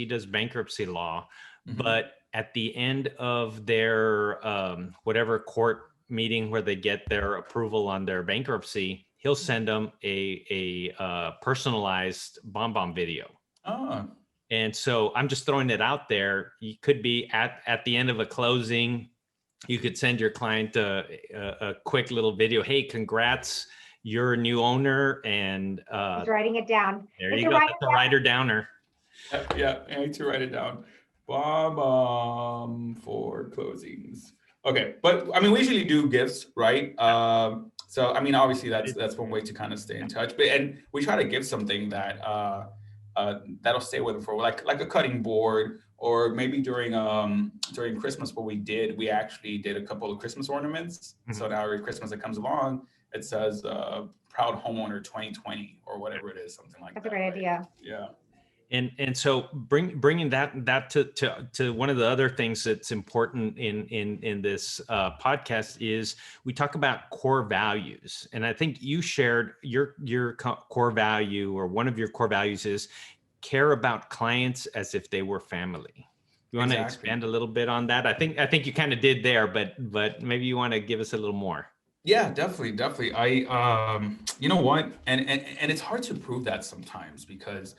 He does bankruptcy law, Mm-hmm. but at the end of their whatever court meeting where they get their approval on their bankruptcy, he'll send them a personalized BombBomb video. Oh, And so I'm just throwing it out there. You could be at the end of a closing. You could send your client a quick little video. Hey, congrats, you're a new owner. And He's writing it down. there you go. That's a writer downer. yeah, I need to write it down. Bomb for closings. Okay, but I mean, we usually do gifts, right? So I mean, obviously that's one way to kind of stay in touch. But and we try to give something that that'll stay with them for like a cutting board, or maybe during Christmas, what we actually did a couple of Christmas ornaments. Mm-hmm. So now every Christmas that comes along, it says Proud Homeowner 2020 or whatever it is, something like that. That's a great idea. Yeah. And so bringing that to one of the other things that's important in this podcast is we talk about core values, and I think you shared your core value, or one of your core values is care about clients as if they were family. You want to expand a little bit on that? I think you kind of did there, but maybe you want to give us a little more. Yeah, definitely. I you know what, and it's hard to prove that sometimes, because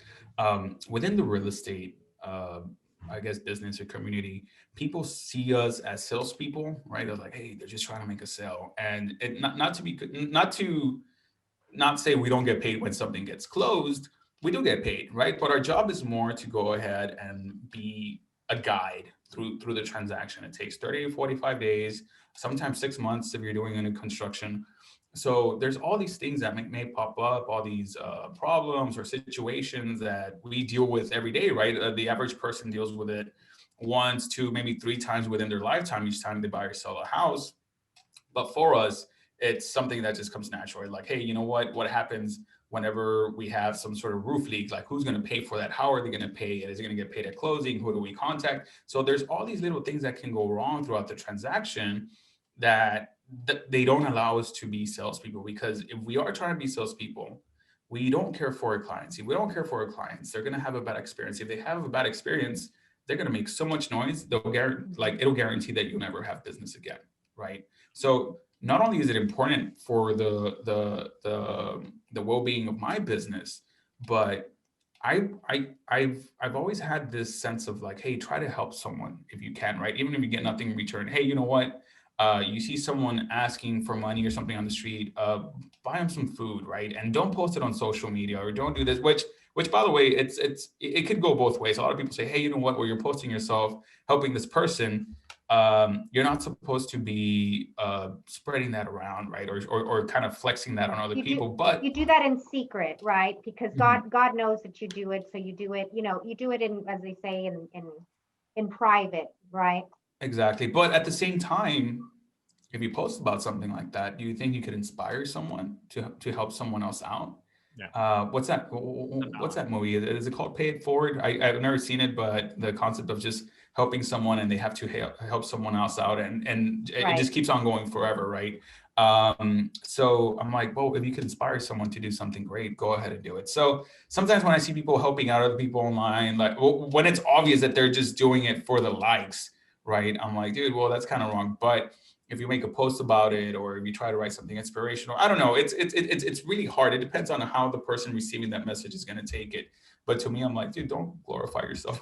within the real estate, I guess, business or community, people see us as salespeople, right? They're like, hey, they're just trying to make a sale, and not say we don't get paid when something gets closed. We do get paid, right? But our job is more to go ahead and be a guide through the transaction. It takes 30 to 45 days, sometimes 6 months if you're doing any construction. So there's all these things that may pop up, all these problems or situations that we deal with every day, right? The average person deals with it once, two, maybe three times within their lifetime, each time they buy or sell a house. But for us, it's something that just comes naturally. Like, hey, you know what happens whenever we have some sort of roof leak? Like, who's going to pay for that? How are they going to pay it? Is it going to get paid at closing? Who do we contact? So there's all these little things that can go wrong throughout the transaction that they don't allow us to be salespeople. Because if we are trying to be salespeople, we don't care for our clients. If we don't care for our clients, they're going to have a bad experience. If they have a bad experience, they're going to make so much noise, it'll guarantee that you'll never have business again, right? So not only is it important for the well-being of my business, but I've always had this sense of like, hey, try to help someone if you can, right? Even if you get nothing in return. Hey, you know what? You see someone asking for money or something on the street, buy them some food, right? And don't post it on social media, or don't do this, which by the way, it could go both ways. A lot of people say, hey, you know what, where you're posting yourself, helping this person, you're not supposed to be spreading that around, right? Or kind of flexing that on other people. But you do that in secret, right? Because God knows that you do it. So you do it, you do it in, as they say, in private, right? Exactly. But at the same time, if you post about something like that, do you think you could inspire someone to help someone else out? Yeah. What's that movie? Is it called Pay It Forward? I've never seen it, but the concept of just helping someone and they have to help someone else out, and it just keeps on going forever, right? So I'm like, well, if you can inspire someone to do something great, go ahead and do it. So sometimes when I see people helping out other people online, like when it's obvious that they're just doing it for the likes, right? I'm like, dude, well, that's kind of wrong. But if you make a post about it, or if you try to write something inspirational, I don't know. It's really hard. It depends on how the person receiving that message is going to take it. But to me, I'm like, dude, don't glorify yourself.